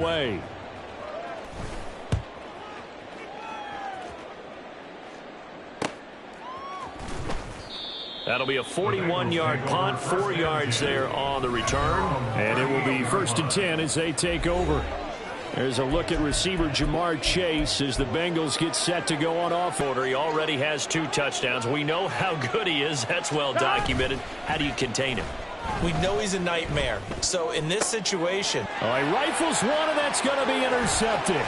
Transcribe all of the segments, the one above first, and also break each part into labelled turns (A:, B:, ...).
A: Way. That'll be a 41-yard punt, 4 yards there on the return. And it will be 1st and 10 as they take over. There's a look at receiver Jamar Chase as the Bengals get set to go on off order. He already has 2 touchdowns. We know how good he is. That's well documented. How do you contain him?
B: We know he's a nightmare. So in this situation.
A: All right, rifles one, and that's going to be intercepted.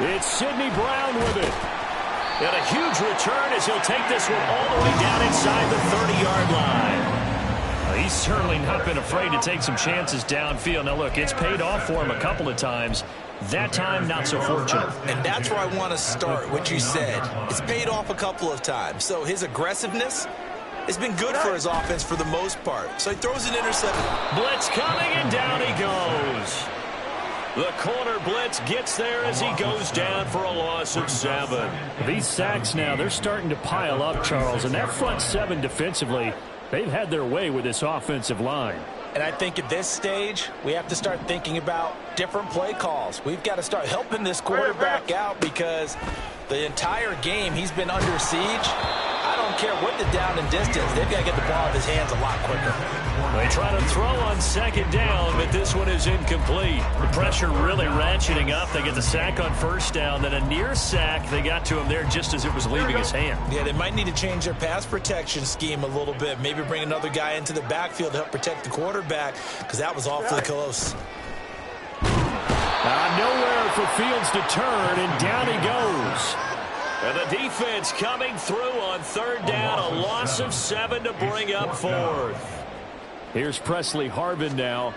A: It's Sidney Brown with it. And a huge return as he'll take this one all the way down inside the 30-yard line. He's certainly not been afraid to take some chances downfield. Now, look, it's paid off for him a couple of times. That time, not so fortunate.
B: And that's where I want to start, what you said. It's paid off a couple of times. So his aggressiveness has been good for his offense for the most part. So he throws an interception.
A: Blitz coming, and down he goes. The corner blitz gets there as he goes down for a loss of 7. These sacks now, they're starting to pile up, Charles. And that front 7 defensively, they've had their way with this offensive line.
B: And I think at this stage, we have to start thinking about different play calls. We've got to start helping this quarterback out because the entire game he's been under siege. I don't care what the down and distance. They've got to get the ball out of his hands a lot quicker.
A: They try to throw on 2nd down, but this one is incomplete. The pressure really ratcheting up. They get the sack on 1st down, then a near sack. They got to him there just as it was leaving his hand.
B: Yeah, they might need to change their pass protection scheme a little bit. Maybe bring another guy into the backfield to help protect the quarterback because that was awfully close.
A: Nowhere for Fields to turn, and down he goes. And the defense coming through on 3rd down, a loss of 7 to bring up 4th. Here's Presley Harvin now.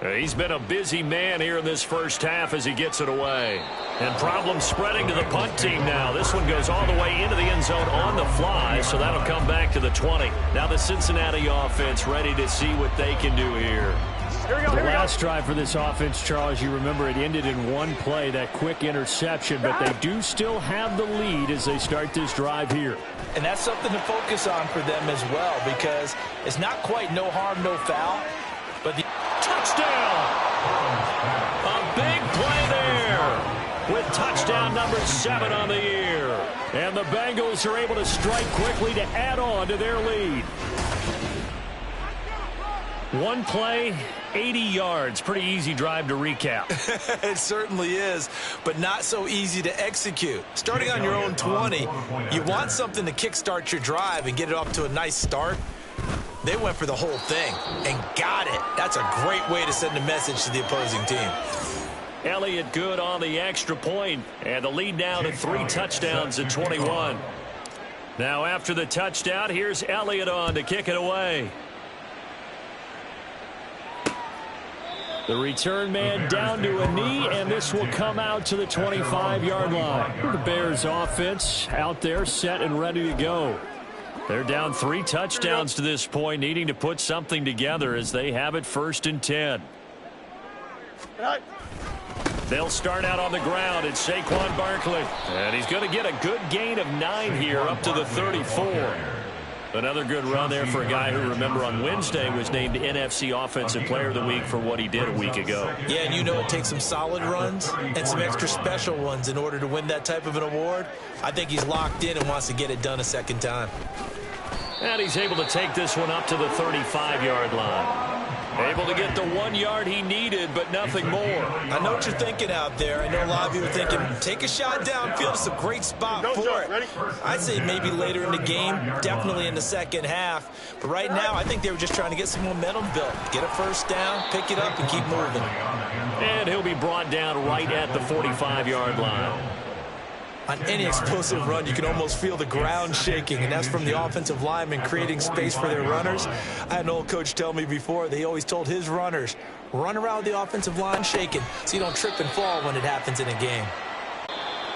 A: He's been a busy man here in this first half as he gets it away. And problems spreading to the punt team now. This one goes all the way into the end zone on the fly, so that'll come back to the 20. Now the Cincinnati offense ready to see what they can do here. The last drive for this offense, Charles, you remember it ended in one play, that quick interception, but they do still have the lead as they start this drive here.
B: And that's something to focus on for them as well because it's not quite no harm, no foul, but the
A: touchdown! A big play there with touchdown number 7 on the year. And the Bengals are able to strike quickly to add on to their lead. One play, 80 yards. Pretty easy drive to recap.
B: It certainly is, but not so easy to execute. Starting on your own 20, you want something to kickstart your drive and get it off to a nice start. They went for the whole thing and got it. That's a great way to send a message to the opposing team.
A: Elliott good on the extra point, and the lead now to 3 touchdowns at 21. Now after the touchdown, here's Elliott on to kick it away. The return man down to a knee, and this will come out to the 25-yard line. The Bears offense out there set and ready to go. They're down 3 touchdowns to this point, needing to put something together as they have it 1st and 10. They'll start out on the ground. It's Saquon Barkley. And he's going to get a good gain of 9 here up to the 34. Another good run there for a guy who, remember, on Wednesday was named NFC Offensive Player of the Week for what he did a week ago.
B: Yeah, and you know it takes some solid runs and some extra special ones in order to win that type of an award. I think he's locked in and wants to get it done a second time.
A: And he's able to take this one up to the 35-yard line. Able to get the 1 yard he needed, but nothing more.
B: I know what you're thinking out there. I know a lot of you are thinking, take a shot downfield. It's a great spot for it. I'd say maybe later in the game, definitely in the second half. But right now, I think they were just trying to get some momentum built. Get a first down, pick it up, and keep moving.
A: And he'll be brought down right at the 45-yard line.
B: On any explosive run, you can almost feel the ground shaking, and that's from the offensive linemen creating space for their runners. I had an old coach tell me before, they always told his runners, run around with the offensive line shaking so you don't trip and fall when it happens in a game.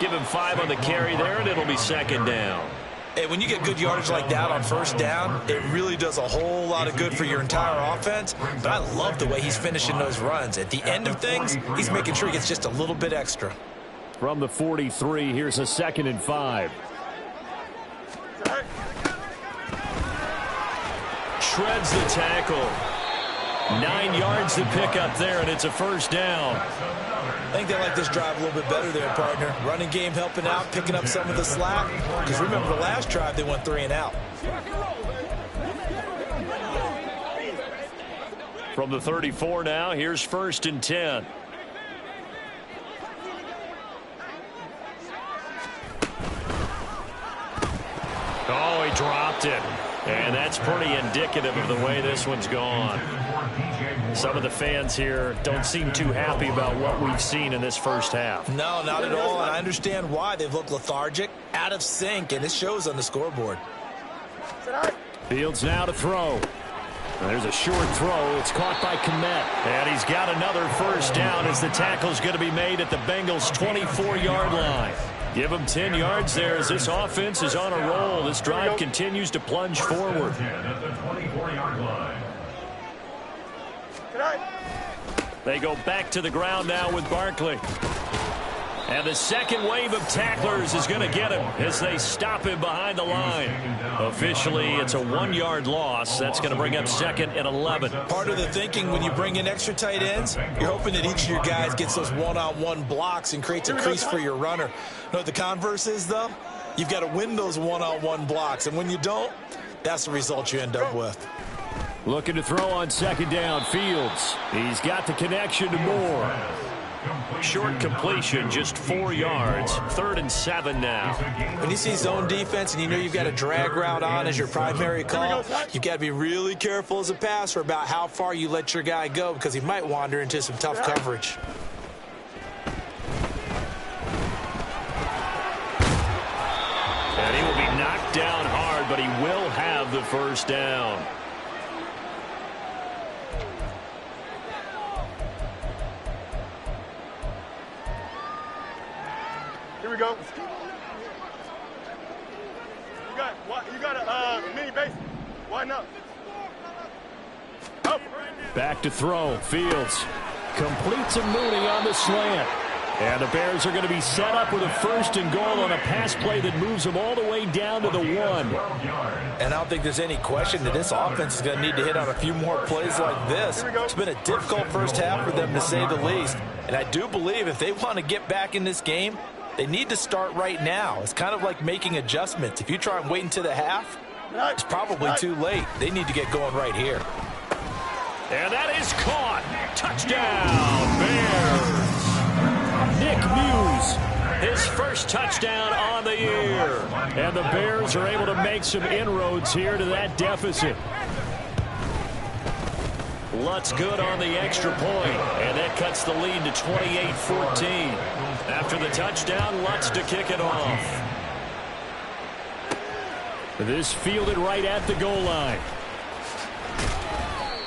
A: Give him 5 on the carry there, and it'll be 2nd down.
B: Hey, when you get good yardage like that on 1st down, it really does a whole lot of good for your entire offense. But I love the way he's finishing those runs. At the end of things, he's making sure he gets just a little bit extra.
A: From the 43, here's a 2nd and 5. Shreds the tackle. 9 yards to pick up there, and it's a first down.
B: I think they like this drive a little bit better there, partner. Running game helping out, picking up some of the slack. Because remember the last drive, they went 3 and out.
A: From the 34 now, here's 1st and 10. Oh, he dropped it. And that's pretty indicative of the way this one's gone. Some of the fans here don't seem too happy about what we've seen in this first half.
B: No, not at all, and I understand why. They've looked lethargic, out of sync, and it shows on the scoreboard.
A: Fields now to throw. And there's a short throw. It's caught by Kmet. And he's got another first down as the tackle's going to be made at the Bengals' 24-yard line. Give them 10 yards there as this offense is on a roll. This drive continues to plunge forward. They go back to the ground now with Barkley. And the second wave of tacklers is going to get him as they stop him behind the line. Officially, it's a 1-yard loss. That's going to bring up 2nd and 11.
B: Part of the thinking when you bring in extra tight ends, you're hoping that each of your guys gets those one-on-one blocks and creates a crease for your runner. You know what the converse is, though? You've got to win those one-on-one blocks, and when you don't, that's the result you end up with.
A: Looking to throw on 2nd down. Fields. He's got the connection to Moore. Short completion, just 4 yards. 3rd and 7 now.
B: When you see zone defense and you know you've got a drag route on as your primary call, you've got to be really careful as a passer about how far you let your guy go because he might wander into some tough coverage.
A: And he will be knocked down hard, but he will have the first down.
C: Here we go. You got a mini base. Why not? Oh.
A: Back to throw. Fields completes a Mooney on the slant. And the Bears are going to be set up with a 1st and goal on a pass play that moves them all the way down to the 1.
B: And I don't think there's any question that this offense is going to need to hit on a few more plays like this. It's been a difficult first half for them, to say the least. And I do believe if they want to get back in this game, they need to start right now. It's kind of like making adjustments. If you try and wait until the half, it's probably too late. They need to get going right here.
A: And that is caught. Touchdown, Bears. Nick Muse, his first touchdown on the year. And the Bears are able to make some inroads here to that deficit. Lutz good on the extra point, and that cuts the lead to 28-14. After the touchdown, Lutz to kick it off. This fielded right at the goal line.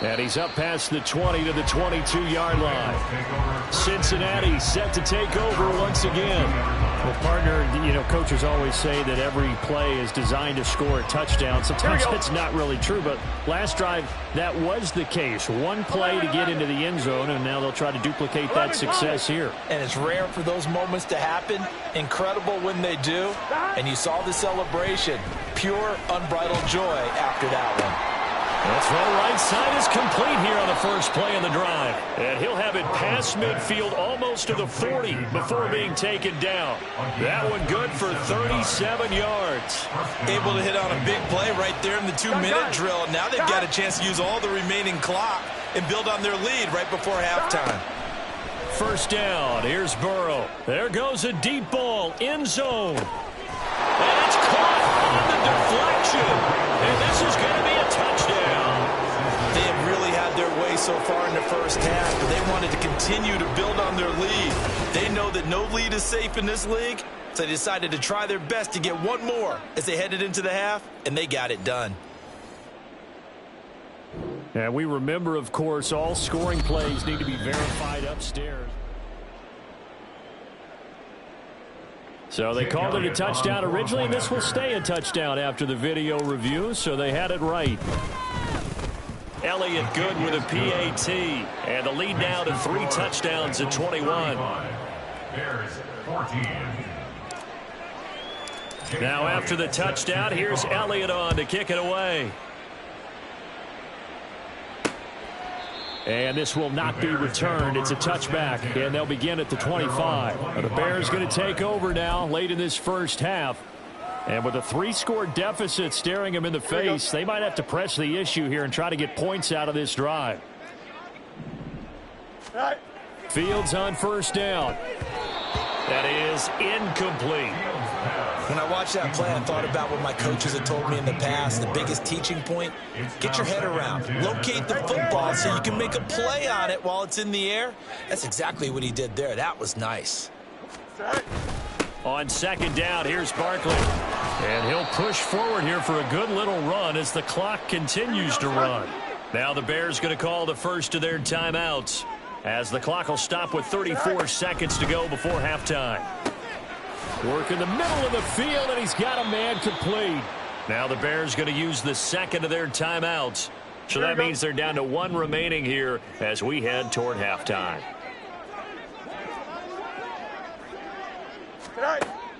A: And he's up past the 20 to the 22-yard line. Cincinnati set to take over once again. Well, partner, you know, coaches always say that every play is designed to score a touchdown. Sometimes it's not really true, but last drive, that was the case. One play to get into the end zone, and now they'll try to duplicate that success here.
B: And it's rare for those moments to happen. Incredible when they do. And you saw the celebration. Pure, unbridled joy after that one.
A: That throw right side is complete here on the first play of the drive. And he'll have it past midfield almost to the 40 before being taken down. That one good for 37 yards.
B: Able to hit on a big play right there in the 2-minute drill. Now they've got a chance to use all the remaining clock and build on their lead right before halftime.
A: First down. Here's Burrow. There goes a deep ball. End zone. And it's caught on the deflection. And this is going to be a touchdown.
B: They have really had their way so far in the first half, but they wanted to continue to build on their lead. They know that no lead is safe in this league, so they decided to try their best to get one more as they headed into the half, and they got it done.
A: And we remember, of course, all scoring plays need to be verified upstairs. So they called it a touchdown originally, and this will stay a touchdown after the video review, so they had it right. Elliott good with a PAT, and the lead now to 3 touchdowns at 21. Now after the touchdown, here's Elliott on to kick it away. And this will not be returned. It's a touchback, and they'll begin at the 25. Now, the Bears going to take over now late in this first half. And with a 3-score deficit staring them in the face, they might have to press the issue here and try to get points out of this drive. Fields on first down. That is incomplete.
B: When I watched that play, I thought about what my coaches had told me in the past. The biggest teaching point, get your head around. Locate the football so you can make a play on it while it's in the air. That's exactly what he did there. That was nice.
A: On second down, here's Barkley. And he'll push forward here for a good little run as the clock continues to run. Now the Bears going to call the first of their timeouts, as the clock will stop with 34 seconds to go before halftime. Work in the middle of the field, and he's got a man complete. Now the Bears going to use the second of their timeouts. So that means they're down to 1 remaining here as we head toward halftime.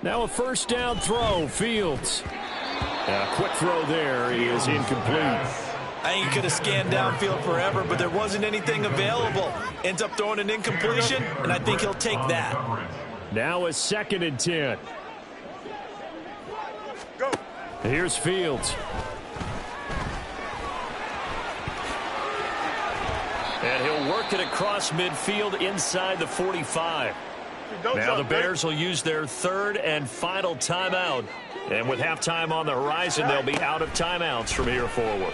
A: Now a first down throw, Fields. A quick throw there is incomplete.
B: I think he could have scanned downfield forever, but there wasn't anything available. Ends up throwing an incompletion, and I think he'll take that.
A: Now a 2nd and 10.
C: Go.
A: Here's Fields. And he'll work it across midfield inside the 45. Now the Bears will use their 3rd and final timeout. And with halftime on the horizon, they'll be out of timeouts from here forward.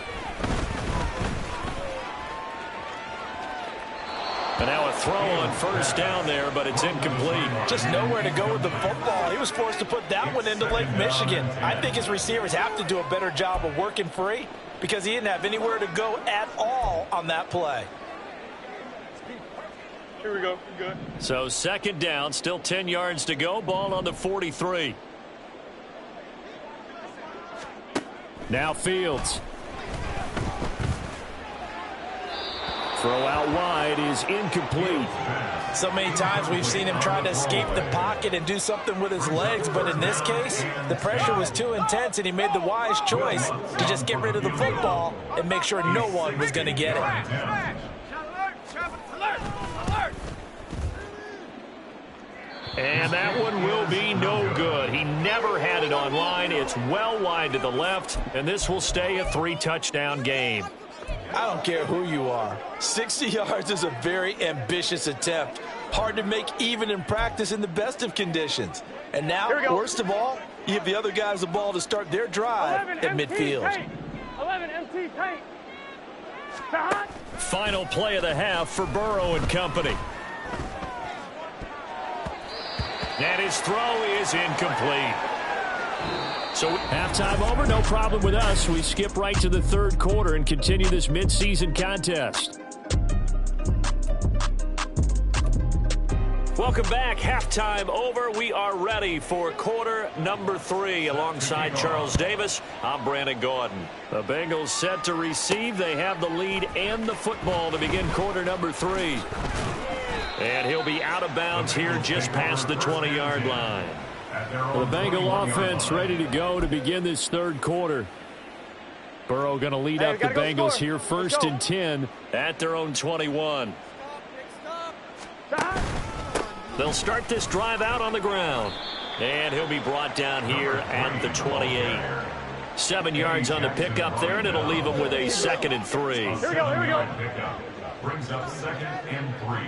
A: And now a throw on first down there, but it's incomplete.
B: Just nowhere to go with the football. He was forced to put that one into Lake Michigan. I think his receivers have to do a better job of working free because he didn't have anywhere to go at all on that play.
C: Here we go. Good.
A: So 2nd down, still 10 yards to go. Ball on the 43. Now Fields. Throw out wide is incomplete.
B: So many times we've seen him try to escape the pocket and do something with his legs, but in this case, the pressure was too intense and he made the wise choice to just get rid of the football and make sure no one was going to get it.
A: And that one will be no good. He never had it on line. It's well wide to the left, and this will stay a 3-touchdown game.
B: I don't care who you are. 60 yards is a very ambitious attempt. Hard to make even in practice in the best of conditions. And now, worst of all, you give the other guys the ball to start their drive at midfield.
C: 11 MT tank.
A: Final play of the half for Burrow and company. And his throw is incomplete. So halftime over, no problem with us. We skip right to the 3rd quarter and continue this midseason contest. Welcome back. Halftime over. We are ready for quarter number 3. Alongside Charles Davis, I'm Brandon Gordon. The Bengals set to receive. They have the lead and the football to begin quarter number 3. And he'll be out of bounds here just past the 20-yard line. Well, the Bengal offense ready to go to begin this 3rd quarter. Burrow going to lead up the Bengals here 1st and 10 at their own 21. They'll start this drive out on the ground. And he'll be brought down here at the 28. 7 yards on the pickup there, and it'll leave him with a 2nd and 3.
C: Here we go.
D: Brings up 2nd and 3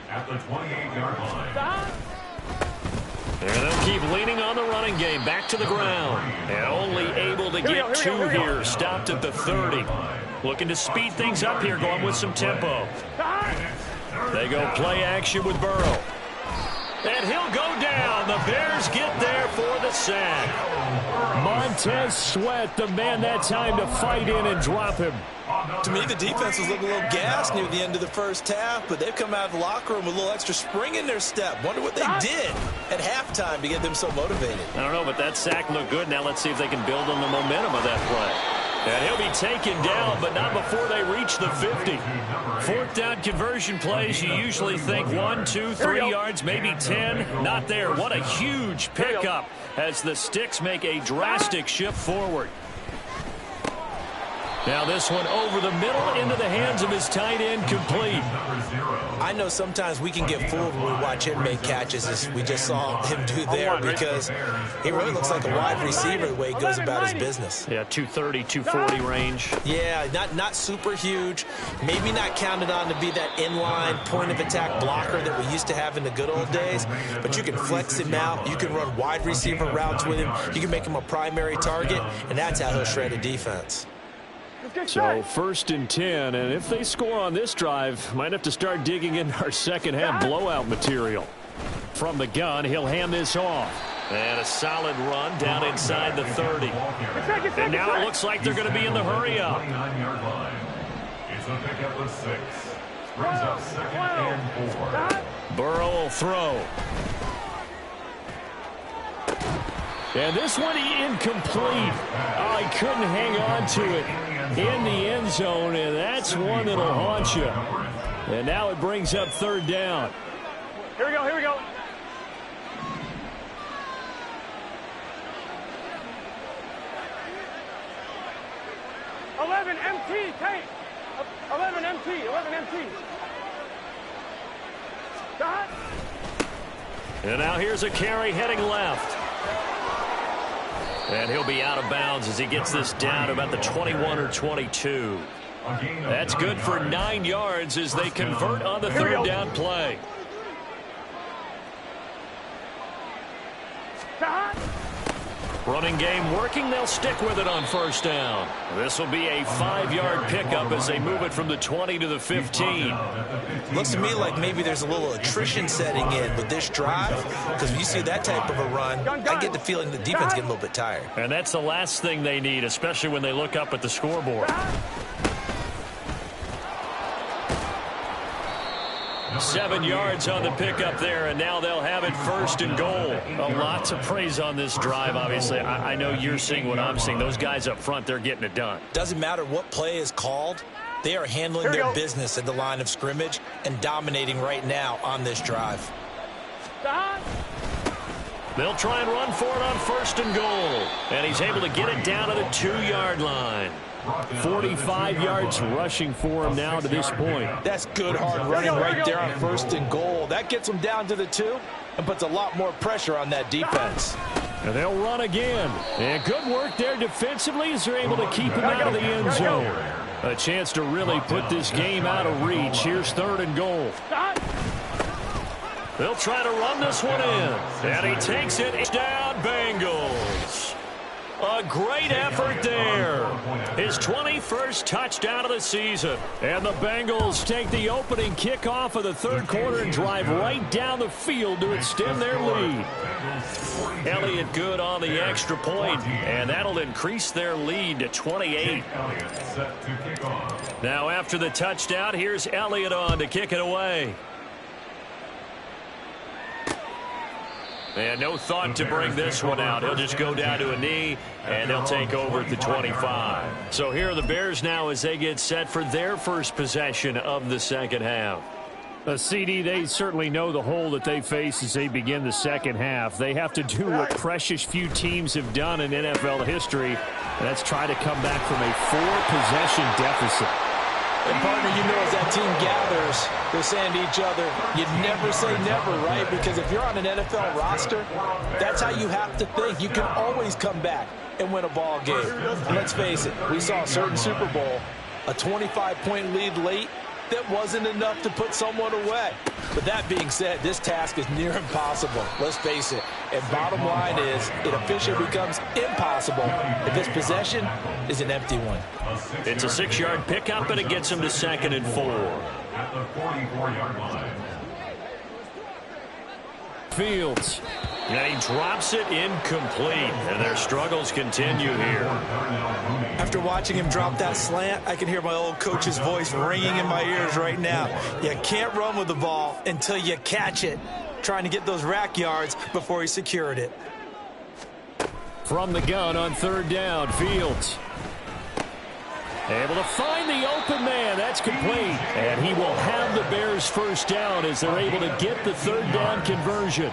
D: at the 28-yard line.
A: And they'll keep leaning on the running game. Back to the ground. And only able to get 2 here. Stopped at the 30. Looking to speed things up here, going with some tempo. They go play action with Burrow. And he'll go down. The Bears get there for the sack. Montez Sweat, the man that time to fight in and drop him.
B: To me, the defense was looking a little gassed near the end of the first half, but they've come out of the locker room with a little extra spring in their step. Wonder what they did at halftime to get them so motivated.
A: I don't know, but that sack looked good. Now let's see if they can build on the momentum of that play. And he'll be taken down, but not before they reach the 50. 4th down conversion plays, you usually think 1, 2, 3 yards, maybe 10. Not there. What a huge pickup as the Sticks make a drastic shift forward. Now this one over the middle into the hands of his tight end, complete.
B: I know sometimes we can get fooled when we watch him make catches, as we just saw him do there, because he really looks like a wide receiver the way he goes about his business.
A: Yeah, 230, 240 range.
B: Yeah, not super huge. Maybe not counted on to be that inline point-of-attack blocker that we used to have in the good old days, but you can flex him out. You can run wide receiver routes with him. You can make him a primary target, and that's how he'll shred a defense.
A: So 1st and 10, and if they score on this drive, might have to start digging in our second half blowout material. From the gun, he'll hand this off. And a solid run down inside the 30. And now it looks like they're going to be in the hurry-up.
D: It's a pickup of 6. Brings up 2nd and 4.
A: Burrow will throw. And this one incomplete. Oh, he couldn't hang on to it in the end zone, and that's one that'll haunt you. And now it brings up 3rd down.
C: Here we go, here we go. MT, take. 11 MT, 11 MT. Dot.
A: And now here's a carry heading left. And he'll be out of bounds as he gets this down about the 21 or 22. That's good for 9 yards as they convert on the 3rd down play. Running game working. They'll stick with it on 1st down. This will be a 5-yard pickup as they move it from the 20 to the 15.
B: Looks to me like maybe there's a little attrition setting in with this drive, because when you see that type of a run, I get the feeling the defense getting a little bit tired.
A: And that's the last thing they need, especially when they look up at the scoreboard. 7 yards on the pickup there, and now they'll have it 1st and goal. A lot to praise on this drive, obviously. I know you're seeing what I'm seeing. Those guys up front, they're getting it done.
B: Doesn't matter what play is called. They are handling their business at the line of scrimmage and dominating right now on this drive.
A: They'll try and run for it on 1st and goal. And he's able to get it down to the 2-yard line. 45 yards rushing for him now to this point.
B: That's good hard running right there on 1st and goal. That gets them down to the 2 and puts a lot more pressure on that defense.
A: And they'll run again. And good work there defensively as they're able to keep him out of the end zone. A chance to really put this game out of reach. Here's 3rd and goal. They'll try to run this one in. And he takes it. It's down, Bengals. A great effort there. His 21st touchdown of the season. And the Bengals take the opening kickoff of the 3rd quarter and drive right down the field to extend their lead. Elliott good on the extra point, and that'll increase their lead to 28. Now after the touchdown, here's Elliott on to kick it away. And no thought to bring this one out. He'll just go down to a knee, and they'll take over at the 25. So here are the Bears now as they get set for their first possession of the second half. CD, they certainly know the hole that they face as they begin the second half. They have to do what precious few teams have done in NFL history, and that's try to come back from a 4-possession deficit.
B: And, partner, you know as that team gathers, they're saying to each other, you never say never, right? Because if you're on an NFL roster, that's how you have to think. You can always come back and win a ball game. And let's face it, we saw a certain Super Bowl, a 25-point lead late, that wasn't enough to put someone away. But that being said, this task is near impossible. Let's face it. And bottom line is, it officially becomes impossible if this possession is an empty one.
A: It's a 6-yard pickup, and it gets him to 2nd and 4.
D: At the 44-yard line.
A: Fields. And he drops it incomplete. And their struggles continue here.
B: After watching him drop that slant, I can hear my old coach's voice ringing in my ears right now. You can't run with the ball until you catch it. Trying to get those rack yards before he secured it.
A: From the gun on 3rd down, Fields. Able to find the open man. That's complete. And he will have the Bears' 1st down as they're able to get the 3rd down conversion.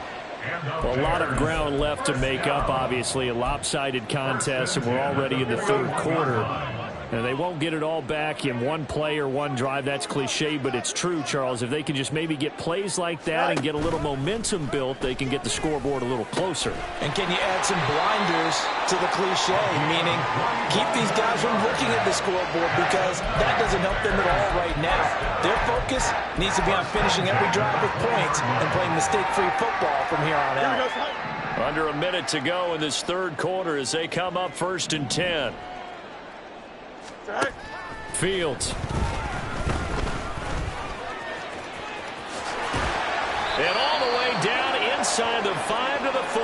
A: A lot of ground left to make up, obviously. A lopsided contest, and we're already in the 3rd quarter. And they won't get it all back in one play or one drive. That's cliche, but it's true, Charles. If they can just maybe get plays like that and get a little momentum built, they can get the scoreboard a little closer.
B: And can you add some blinders to the cliche, meaning keep these guys from looking at the scoreboard, because that doesn't help them at all right now. Their focus needs to be on finishing every drive with points and playing mistake-free football from here on out.
A: Under a minute to go in this third quarter as they come up 1st and 10. Fields. And all the way down inside the 5 to the 4.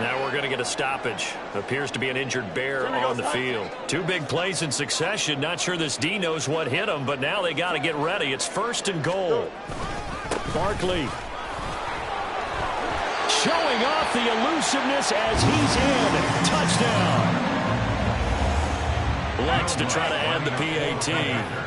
A: Now we're going to get a stoppage. Appears to be an injured Bear on the field. 2 big plays in succession. Not sure this D knows what hit him, but now they got to get ready. It's 1st and goal. Barkley. Showing off the elusiveness as he's in. Touchdown. Lex to try to add the PAT.